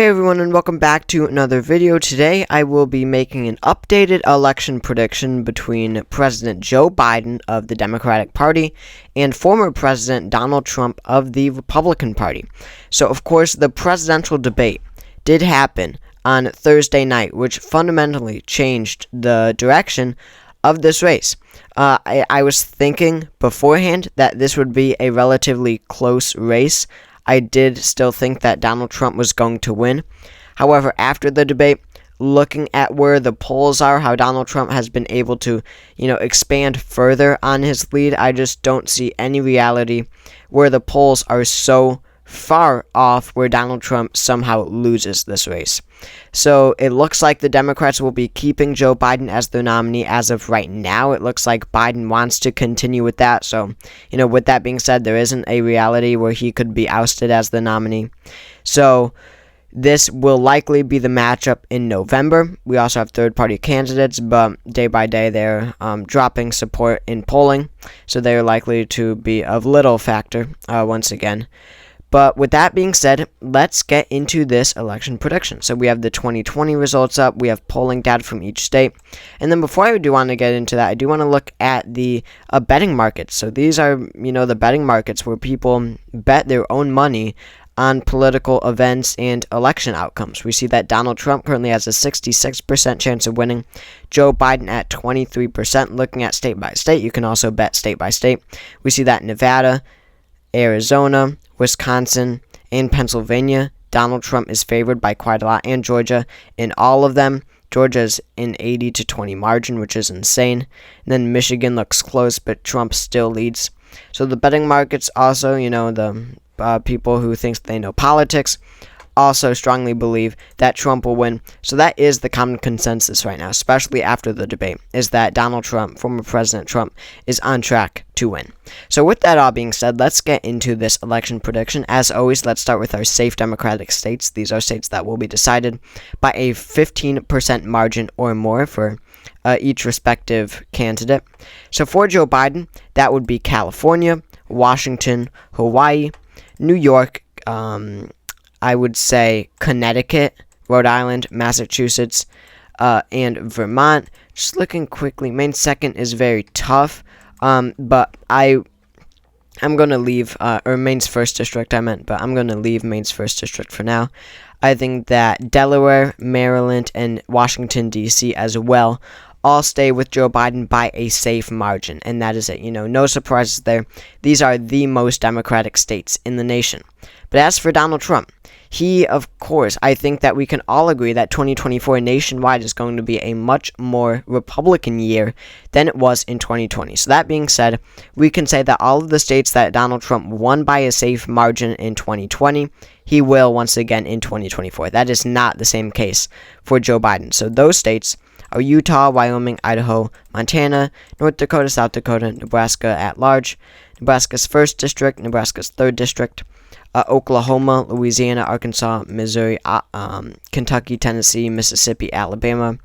Hey everyone, and welcome back to another video. Today I will be making an updated election prediction between President Joe Biden of the Democratic Party and former President Donald Trump of the Republican Party. So of course the presidential debate did happen on Thursday night, which fundamentally changed the direction of this race. I was thinking beforehand that this would be a relatively close race. I did still think that Donald Trump was going to win. However, after the debate, looking at where the polls are, how Donald Trump has been able to, expand further on his lead, I just don't see any reality where the polls are so far off where Donald Trump somehow loses this race. So it looks like the Democrats will be keeping Joe Biden as their nominee as of right now. It looks like Biden wants to continue with that. So, with that being said, there isn't a reality where he could be ousted as the nominee. So this will likely be the matchup in November. We also have third-party candidates, but day by day they're dropping support in polling. So they're likely to be of little factor once again. But with that being said, let's get into this election prediction. So we have the 2020 results up. We have polling data from each state. And then before I do want to get into that, I do want to look at the betting markets. So these are, the betting markets where people bet their own money on political events and election outcomes. We see that Donald Trump currently has a 66% chance of winning. Joe Biden at 23%. Looking at state by state, you can also bet state by state. We see that Nevada, Arizona, Wisconsin, and Pennsylvania, Donald Trump is favored by quite a lot, and Georgia. In all of them, Georgia's in 80-20 margin, which is insane. And then Michigan looks close, but Trump still leads. So the betting markets also, the people who think they know politics, also strongly believe that Trump will win. So that is the common consensus right now, especially after the debate, is that Donald Trump, former President Trump, is on track to win. So with that all being said, let's get into this election prediction. As always, let's start with our safe Democratic states. These are states that will be decided by a 15% margin or more for each respective candidate. So for Joe Biden, that would be California, Washington, Hawaii, New York, I would say Connecticut, Rhode Island, Massachusetts, and Vermont. Just looking quickly, Maine's second is very tough, but I'm going to leave, or Maine's first district but I'm going to leave Maine's first district for now. I think that Delaware, Maryland, and Washington, D.C. as well all stay with Joe Biden by a safe margin, and that is it. No surprises there. These are the most Democratic states in the nation. But as for Donald Trump, he, of course, I think that we can all agree that 2024 nationwide is going to be a much more Republican year than it was in 2020. So that being said, we can say that all of the states that Donald Trump won by a safe margin in 2020, he will once again in 2024. That is not the same case for Joe Biden. So those states are Utah, Wyoming, Idaho, Montana, North Dakota, South Dakota, Nebraska at large, Nebraska's first district, Nebraska's third district, Oklahoma, Louisiana, Arkansas, Missouri, Kentucky, Tennessee, Mississippi, Alabama,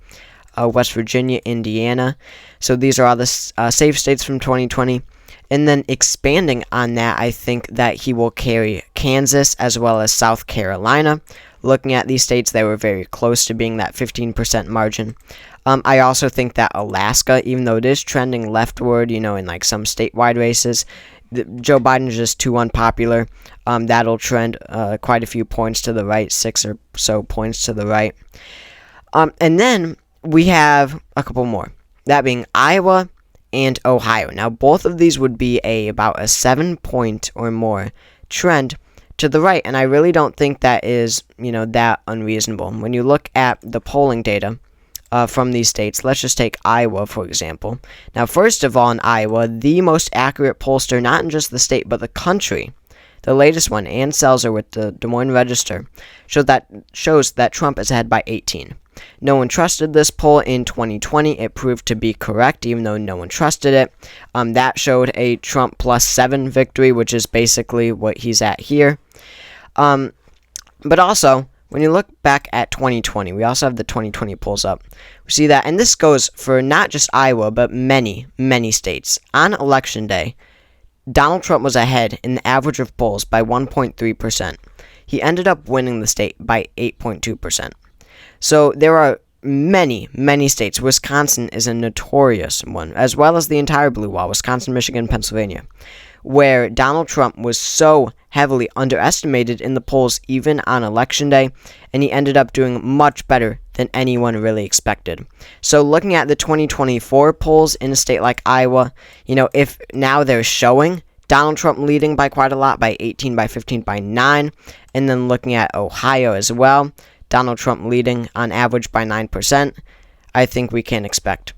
West Virginia, Indiana. So these are all the safe states from 2020. And then expanding on that, I think that he will carry Kansas as well as South Carolina. Looking at these states, they were very close to being that 15% margin. I also think that Alaska, even though it is trending leftward, in like some statewide races, Joe Biden is just too unpopular. That'll trend quite a few points to the right, 6 or so points to the right. And then we have a couple more, that being Iowa and Ohio. Now, both of these would be about a 7-point or more trend to the right, and I really don't think that is, that unreasonable. When you look at the polling data from these states, let's just take Iowa, for example. Now, first of all, in Iowa, the most accurate pollster, not in just the state, but the country, the latest one, Ann Selzer with the Des Moines Register, shows that Trump is ahead by 18. No one trusted this poll in 2020. It proved to be correct, even though no one trusted it. That showed a Trump plus 7 victory, which is basically what he's at here. But also, when you look back at 2020, we also have the 2020 polls up. We see that, and this goes for not just Iowa, but many, many states. On Election Day, Donald Trump was ahead in the average of polls by 1.3%. he ended up winning the state by 8.2%. So there are many, many states. Wisconsin is a notorious one, as well as the entire blue wall, Wisconsin, Michigan, Pennsylvania, where Donald Trump was so heavily underestimated in the polls even on election day, and he ended up doing much better than anyone really expected. So looking at the 2024 polls in a state like Iowa, if now they're showing Donald Trump leading by quite a lot, by 18, by 15, by 9, and then looking at Ohio as well, Donald Trump leading on average by 9%, I think we can expect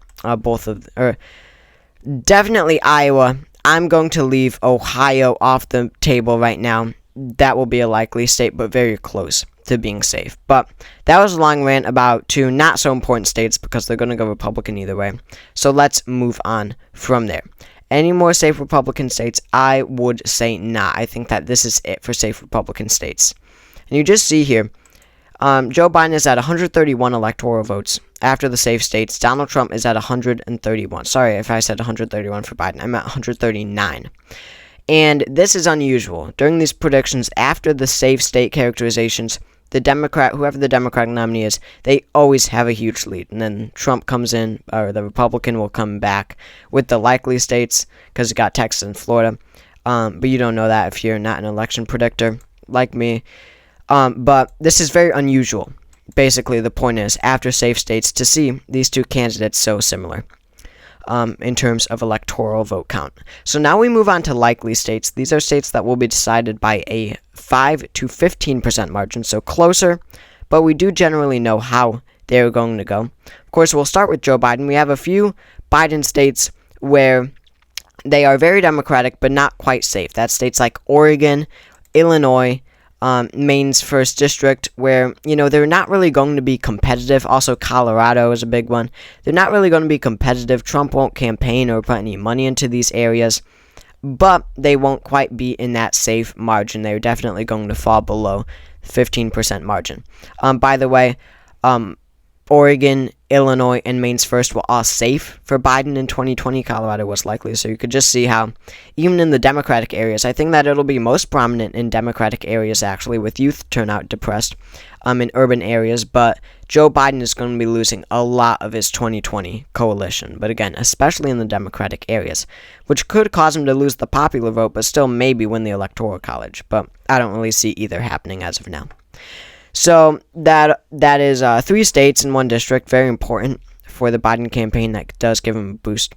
definitely Iowa. I'm going to leave Ohio off the table right now. That will be a likely state, but very close to being safe. But that was a long rant about two not so important states because they're going to go Republican either way. So let's move on from there. Any more safe Republican states? I would say not. I think that this is it for safe Republican states. And you just see here, Joe Biden is at 131 electoral votes after the safe states. Donald Trump is at 131. Sorry if I said 131 for Biden. I'm at 139. And this is unusual. During these predictions, after the safe state characterizations, whoever the Democratic nominee is, they always have a huge lead. And then Trump comes in, or the Republican will come back with the likely states, because you got Texas and Florida. But you don't know that if you're not an election predictor like me. But this is very unusual. Basically, the point is, after safe states, to see these two candidates so similar in terms of electoral vote count. So now we move on to likely states. These are states that will be decided by a 5 to 15% margin, so closer, but we do generally know how they're going to go. Of course, we'll start with Joe Biden. We have a few Biden states where they are very Democratic, but not quite safe. That's states like Oregon, Illinois, Maine's 1st District, where, they're not really going to be competitive. Also, Colorado is a big one. They're not really going to be competitive. Trump won't campaign or put any money into these areas, but they won't quite be in that safe margin. They're definitely going to fall below 15% margin. By the way, Oregon, Illinois, and Maine's 1st were all safe for Biden in 2020. Colorado was likely, so you could just see how, even in the Democratic areas, I think that it'll be most prominent in Democratic areas, actually, with youth turnout depressed in urban areas, but Joe Biden is going to be losing a lot of his 2020 coalition, but again, especially in the Democratic areas, which could cause him to lose the popular vote, but still maybe win the Electoral College, but I don't really see either happening as of now. So that is 3 states in 1 district, very important for the Biden campaign. That does give him a boost.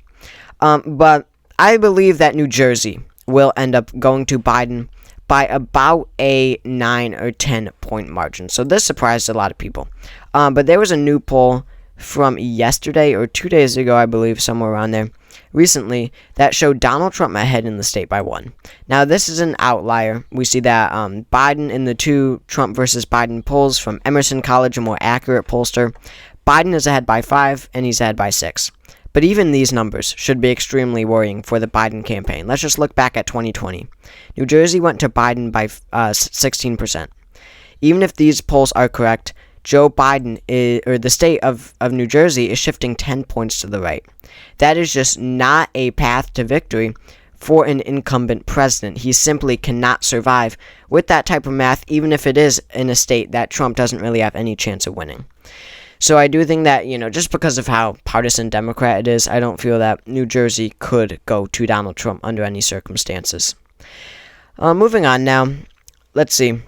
But I believe that New Jersey will end up going to Biden by about a 9 or 10 point margin. So this surprised a lot of people. But there was a new poll from yesterday or 2 days ago, I believe, somewhere around there, recently, that showed Donald Trump ahead in the state by 1. Now, this is an outlier. We see that Biden in the 2 Trump versus Biden polls from Emerson College, a more accurate pollster, Biden is ahead by 5, and he's ahead by 6. But even these numbers should be extremely worrying for the Biden campaign. Let's just look back at 2020. New Jersey went to Biden by 16%. Even if these polls are correct, Joe Biden, or the state of New Jersey, is shifting 10 points to the right. That is just not a path to victory for an incumbent president. He simply cannot survive with that type of math, even if it is in a state that Trump doesn't really have any chance of winning. So I do think that, just because of how partisan Democrat it is, I don't feel that New Jersey could go to Donald Trump under any circumstances. Moving on now, let's see.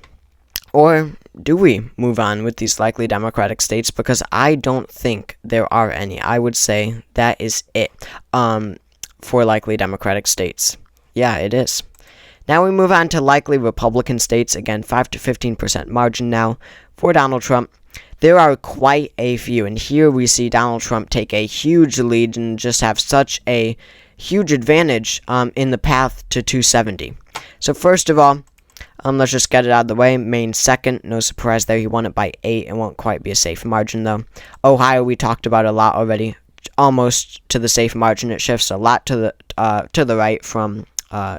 Or do we move on with these likely Democratic states? Because I don't think there are any. I would say that is it for likely Democratic states. Yeah, it is. Now we move on to likely Republican states. Again, 5 to 15% margin now for Donald Trump. There are quite a few, and here we see Donald Trump take a huge lead and just have such a huge advantage in the path to 270. So first of all, let's just get it out of the way. Maine 2nd, no surprise there. He won it by 8. It won't quite be a safe margin, though. Ohio, we talked about a lot already. Almost to the safe margin. It shifts a lot to the right from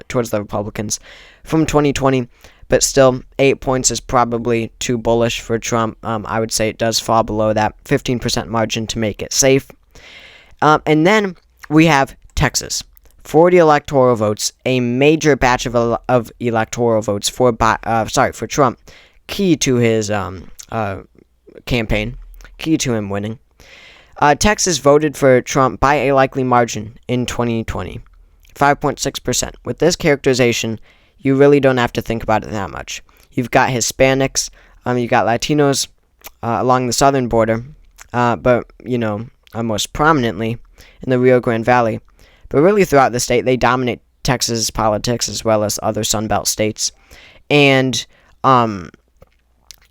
towards the Republicans from 2020. But still, 8 points is probably too bullish for Trump. I would say it does fall below that 15% margin to make it safe. And then we have Texas. 40 electoral votes, a major batch of electoral votes for Trump, key to his campaign, key to him winning. Texas voted for Trump by a likely margin in 2020, 5.6%. With this characterization, you really don't have to think about it that much. You've got Hispanics, you've got Latinos along the southern border, but, most prominently in the Rio Grande Valley. But really throughout the state, they dominate Texas politics as well as other Sunbelt states. And,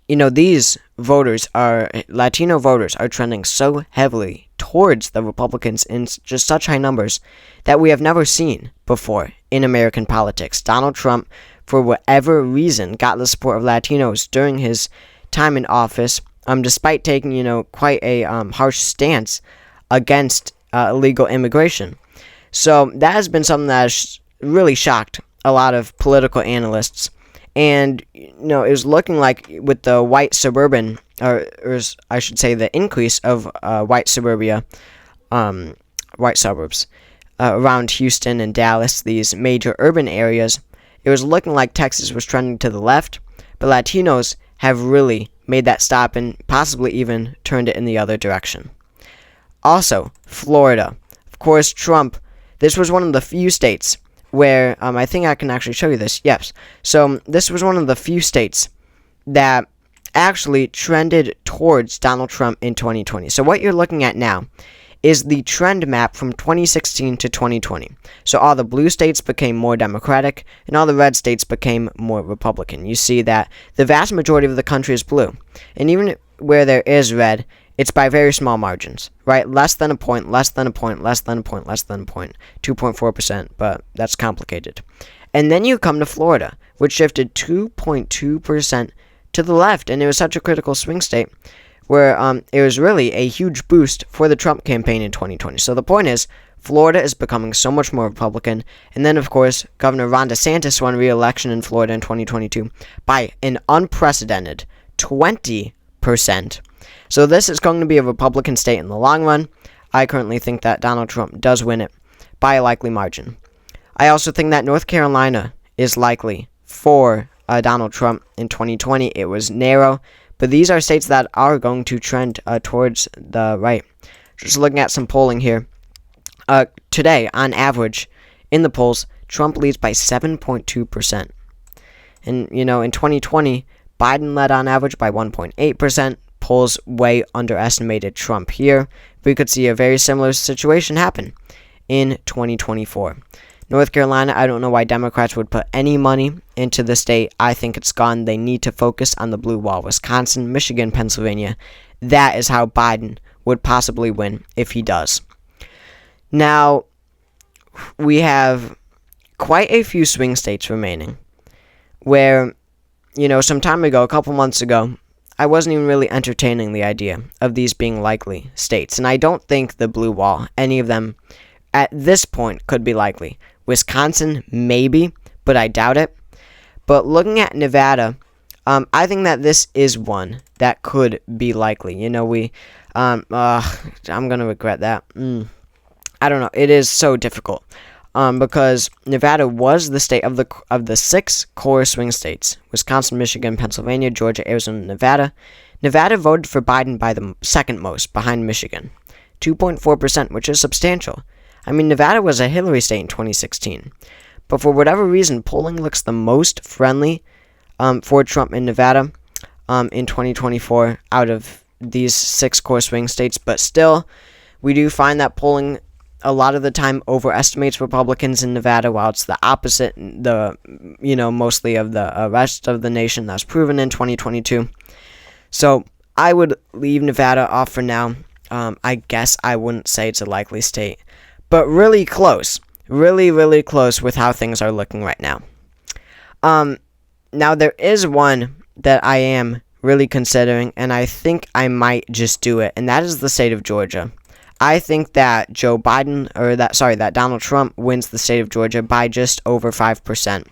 these Latino voters are trending so heavily towards the Republicans in just such high numbers that we have never seen before in American politics. Donald Trump, for whatever reason, got the support of Latinos during his time in office, despite taking, quite a harsh stance against illegal immigration. So that has been something that has really shocked a lot of political analysts. And, it was looking like with the white suburban, or I should say the increase of white suburbs around Houston and Dallas, these major urban areas, it was looking like Texas was trending to the left, but Latinos have really made that stop and possibly even turned it in the other direction. Also, Florida. Of course, Trump, this was one of the few states where, I think I can actually show you this, yes. So, this was one of the few states that actually trended towards Donald Trump in 2020. So, what you're looking at now is the trend map from 2016 to 2020. So, all the blue states became more Democratic, and all the red states became more Republican. You see that the vast majority of the country is blue. And even where there is red, it's by very small margins, right? Less than a point, less than a point, less than a point, less than a point. 2.4%, but that's complicated. And then you come to Florida, which shifted 2.2% to the left, and it was such a critical swing state where it was really a huge boost for the Trump campaign in 2020. So the point is, Florida is becoming so much more Republican. And then, of course, Governor Ron DeSantis won re-election in Florida in 2022 by an unprecedented 20%. So this is going to be a Republican state in the long run. I currently think that Donald Trump does win it by a likely margin. I also think that North Carolina is likely for Donald Trump in 2020. It was narrow, but these are states that are going to trend towards the right. Just looking at some polling here. Today, on average, in the polls, Trump leads by 7.2%. And, in 2020, Biden led on average by 1.8%. Polls way underestimated Trump here. We could see a very similar situation happen in 2024. North Carolina, I don't know why Democrats would put any money into the state. I think it's gone. They need to focus on the blue wall. Wisconsin, Michigan, Pennsylvania. That is how Biden would possibly win if he does. Now, we have quite a few swing states remaining where, some time ago, a couple months ago, I wasn't even really entertaining the idea of these being likely states. And I don't think the blue wall, any of them, at this point could be likely. Wisconsin, maybe, but I doubt it. But looking at Nevada, I think that this is one that could be likely. I'm going to regret that. I don't know. It is so difficult. Because Nevada was the state of the 6 core swing states: Wisconsin, Michigan, Pennsylvania, Georgia, Arizona, Nevada. Nevada voted for Biden by the second most, behind Michigan, 2.4%, which is substantial. I mean, Nevada was a Hillary state in 2016, but for whatever reason, polling looks the most friendly for Trump in Nevada in 2024 out of these 6 core swing states. But still, we do find that polling a lot of the time overestimates Republicans in Nevada, while it's the opposite, mostly of the rest of the nation. That's proven in 2022. So I would leave Nevada off for now. I guess I wouldn't say it's a likely state, but really close. Really, really close with how things are looking right now. Now there is one that I am really considering, and I think I might just do it, and that is the state of Georgia. I think that that Donald Trump wins the state of Georgia by just over 5%.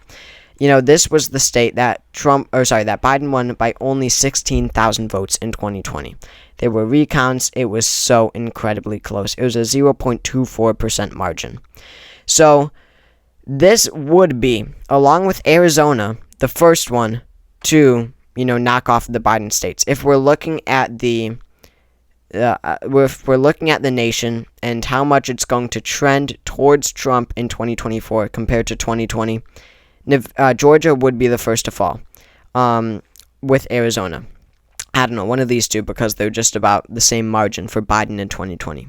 This was the state that that Biden won by only 16,000 votes in 2020. There were recounts. It was so incredibly close. It was a 0.24% margin. So this would be, along with Arizona, the first one to, knock off the Biden states. If we're looking at the nation and how much it's going to trend towards Trump in 2024 compared to 2020, Georgia would be the first to fall, with Arizona. I don't know, one of these two, because they're just about the same margin for Biden in 2020.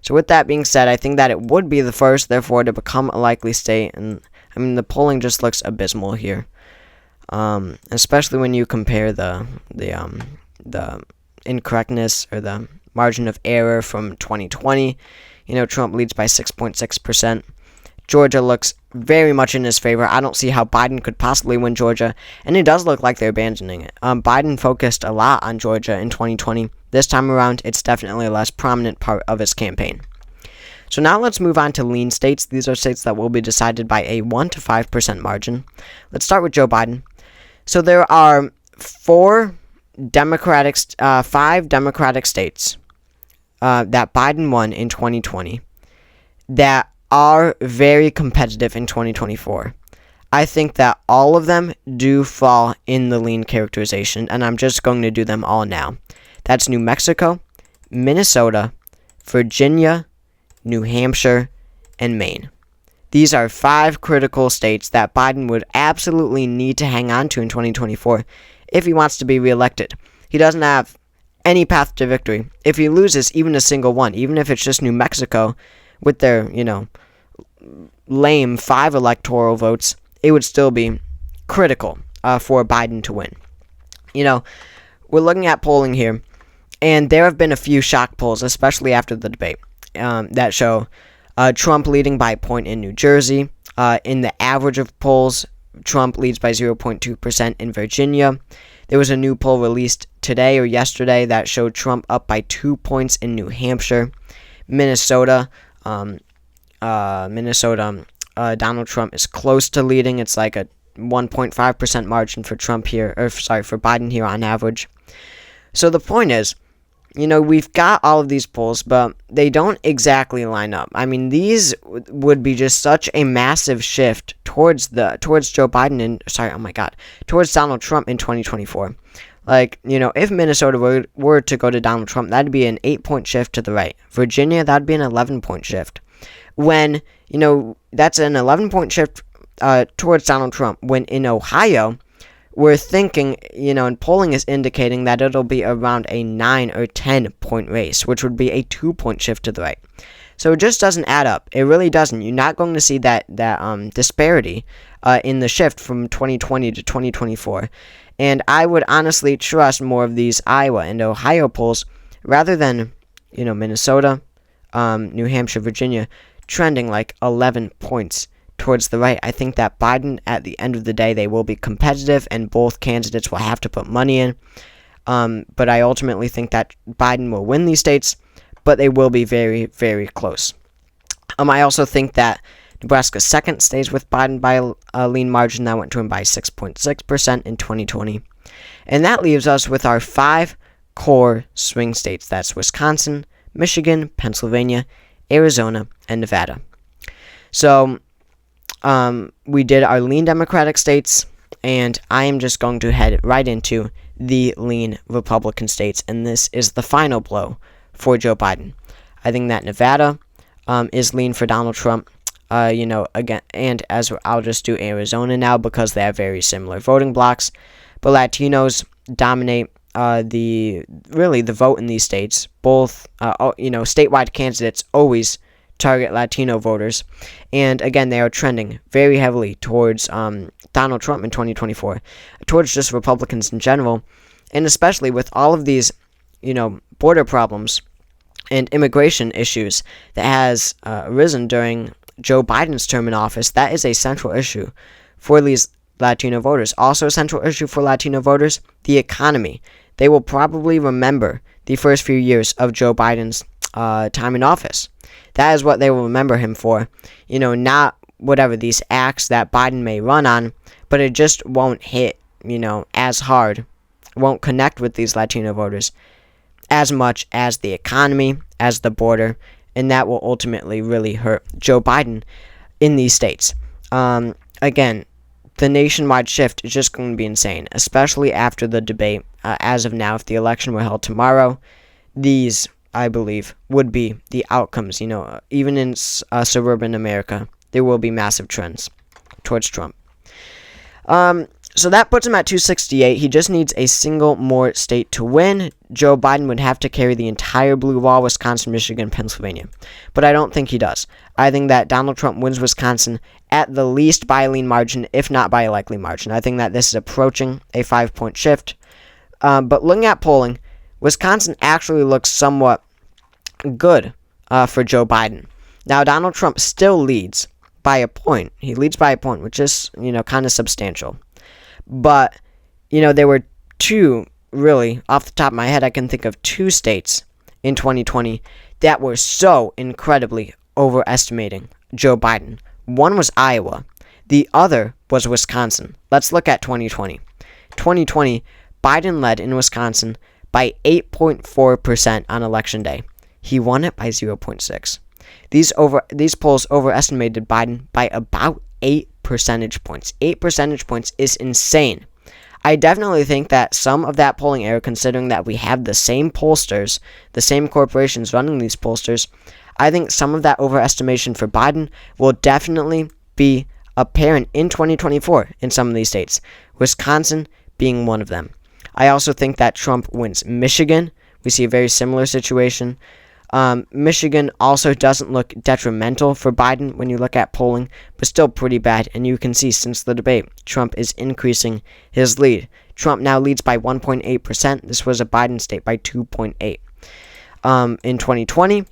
So with that being said, I think that it would be the first, therefore, to become a likely state. And I mean, the polling just looks abysmal here, especially when you compare the incorrectness or the margin of error from 2020. Trump leads by 6.6%. Georgia looks very much in his favor. I don't see how Biden could possibly win Georgia, and it does look like they're abandoning it. Biden focused a lot on Georgia in 2020. This time around, it's definitely a less prominent part of his campaign. So now let's move on to lean states. These are states that will be decided by a 1 to 5% margin. Let's start with Joe Biden. So there are 5 Democratic states that Biden won in 2020 that are very competitive in 2024. I think that all of them do fall in the lean characterization, and I'm just going to do them all now. That's New Mexico, Minnesota, Virginia, New Hampshire, and Maine. These are 5 critical states that Biden would absolutely need to hang on to in 2024 if he wants to be reelected. He doesn't have any path to victory. If he loses even a single one, even if it's just New Mexico with their, lame 5 electoral votes, it would still be critical for Biden to win. We're looking at polling here, and there have been a few shock polls, especially after the debate, that show Trump leading by a point in New Jersey. In the average of polls, Trump leads by 0.2% in Virginia. There was a new poll released today or yesterday that showed Trump up by 2 points in New Hampshire. Minnesota, Donald Trump is close to leading. It's like a 1.5% margin for for Biden here on average. So the point is, we've got all of these polls, but they don't exactly line up. I mean, these would be just such a massive shift towards Joe Biden towards Donald Trump in 2024. If Minnesota were to go to Donald Trump, that'd be an 8-point shift to the right. Virginia, that'd be an 11-point shift. When, that's an 11-point shift towards Donald Trump. When in Ohio, we're thinking, and polling is indicating that it'll be around a 9 or 10-point race, which would be a 2-point shift to the right. So it just doesn't add up. It really doesn't. You're not going to see that disparity in the shift from 2020 to 2024. And I would honestly trust more of these Iowa and Ohio polls rather than, Minnesota, New Hampshire, Virginia, trending like 11 points towards the right. I think that Biden, at the end of the day, they will be competitive, and both candidates will have to put money in. But I ultimately think that Biden will win these states, but they will be very, very close. I also think that Nebraska second stays with Biden by a lean margin that went to him by 6.6% in 2020. And that leaves us with our 5 core swing states. That's Wisconsin, Michigan, Pennsylvania, Arizona, and Nevada. So we did our lean Democratic states, and I am just going to head right into the lean Republican states, and this is the final blow for Joe Biden. I think that Nevada is lean for Donald Trump. Again, and as I'll just do Arizona now because they have very similar voting blocks, but Latinos dominate the vote in these states. Both, statewide candidates always target Latino voters, and again, they are trending very heavily towards Donald Trump in 2024, towards just Republicans in general, and especially with all of these, border problems and immigration issues that has arisen during Joe Biden's term in office. That is a central issue for these Latino voters. Also a central issue for Latino voters, the economy. They will probably remember the first few years of Joe Biden's time in office. That is what they will remember him for. Not whatever these acts that Biden may run on, but it just won't hit, as hard, won't connect with these Latino voters as much as the economy, as the border, and that will ultimately really hurt Joe Biden in these states. Again, the nationwide shift is just going to be insane, especially after the debate. As of now, if the election were held tomorrow, these, I believe, would be the outcomes. Even in suburban America, there will be massive trends towards Trump. So that puts him at 268. He just needs a single more state to win. Joe Biden would have to carry the entire blue wall, Wisconsin, Michigan, Pennsylvania. But I don't think he does. I think that Donald Trump wins Wisconsin at the least by a lean margin, if not by a likely margin. I think that this is approaching a 5-point shift. But looking at polling, Wisconsin actually looks somewhat good for Joe Biden. Now, Donald Trump still leads by a point. He leads by a point, which is, kind of substantial. But, there were two, really, off the top of my head, I can think of 2 states in 2020 that were so incredibly overestimating Joe Biden. One was Iowa. The other was Wisconsin. Let's look at 2020. 2020, Biden led in Wisconsin by 8.4% on Election Day. He won it by 0.6. These polls overestimated Biden by about 8 percentage points. 8 percentage points is insane. I definitely think that some of that polling error, considering that we have the same pollsters, the same corporations running these pollsters, I think some of that overestimation for Biden will definitely be apparent in 2024 in some of these states, Wisconsin being one of them. I also think that Trump wins Michigan. We see a very similar situation. Michigan also doesn't look detrimental for Biden when you look at polling, but still pretty bad. And you can see since the debate, Trump is increasing his lead. Trump now leads by 1.8%. This was a Biden state by 2.8. In 2020,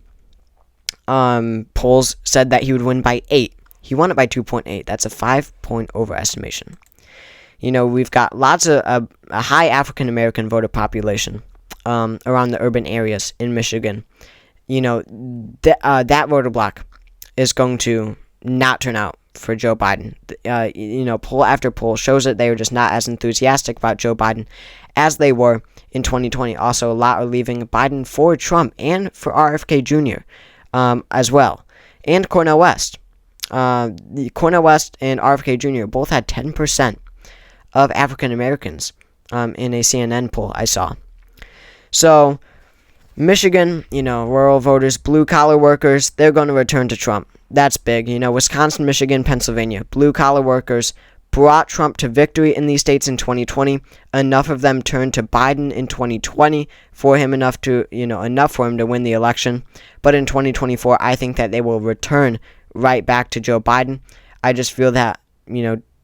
polls said that he would win by 8. He won it by 2.8. That's a 5-point overestimation. We've got lots of a high African American voter population around the urban areas in Michigan. That voter block is going to not turn out for Joe Biden. Poll after poll shows that they are just not as enthusiastic about Joe Biden as they were in 2020. Also, a lot are leaving Biden for Trump and for RFK Jr. As well. And Cornel West. Cornel West and RFK Jr. both had 10% of African Americans in a CNN poll I saw. So, Michigan, rural voters, blue-collar workers, they're going to return to Trump. That's big. Wisconsin, Michigan, Pennsylvania, blue-collar workers brought Trump to victory in these states in 2020. Enough of them turned to Biden in 2020 for him enough for him to win the election. But in 2024, I think that they will return right back to Joe Biden. I just feel that,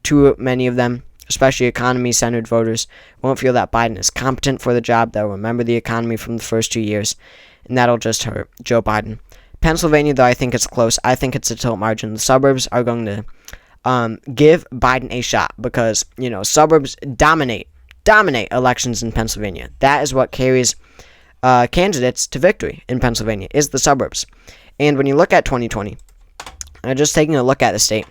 too many of them, especially economy-centered voters, won't feel that Biden is competent for the job. They'll remember the economy from the first 2 years, and that'll just hurt Joe Biden. Pennsylvania, though, I think it's close. I think it's a tilt margin. The suburbs are going to give Biden a shot because, suburbs dominate elections in Pennsylvania. That is what carries candidates to victory in Pennsylvania, is the suburbs. And when you look at 2020, just taking a look at the state,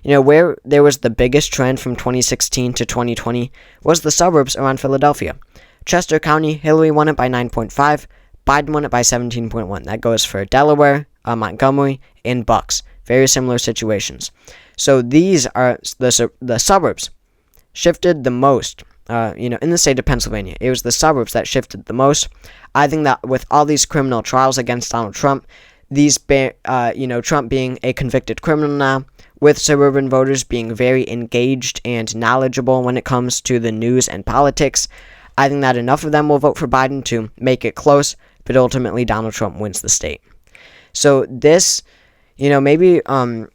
where there was the biggest trend from 2016 to 2020 was the suburbs around Philadelphia. Chester County, Hillary won it by 9.5, Biden won it by 17.1. That goes for Delaware, Montgomery, and Bucks. Very similar situations. So these are the suburbs shifted the most, in the state of Pennsylvania. It was the suburbs that shifted the most. I think that with all these criminal trials against Donald Trump, Trump being a convicted criminal now, with suburban voters being very engaged and knowledgeable when it comes to the news and politics, I think that enough of them will vote for Biden to make it close, but ultimately Donald Trump wins the state. So this, first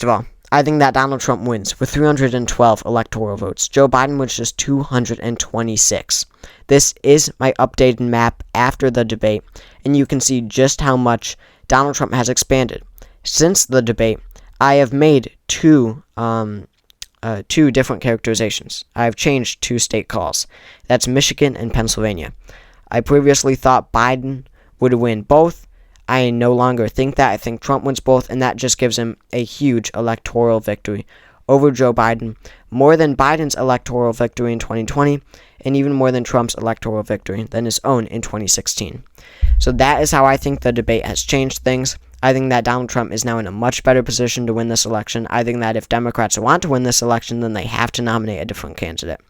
of all, I think that Donald Trump wins with 312 electoral votes. Joe Biden wins just 226. This is my updated map after the debate, and you can see just how much Donald Trump has expanded. Since the debate, I have made two different characterizations. I have changed 2 state calls. That's Michigan and Pennsylvania. I previously thought Biden would win both. I no longer think that. I think Trump wins both, and that just gives him a huge electoral victory over Joe Biden, more than Biden's electoral victory in 2020, and even more than Trump's electoral victory than his own in 2016. So that is how I think the debate has changed things. I think that Donald Trump is now in a much better position to win this election. I think that if Democrats want to win this election, then they have to nominate a different candidate.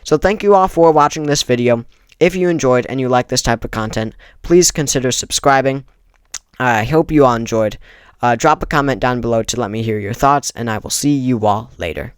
So thank you all for watching this video. If you enjoyed and you like this type of content, please consider subscribing. I hope you all enjoyed. Drop a comment down below to let me hear your thoughts, and I will see you all later.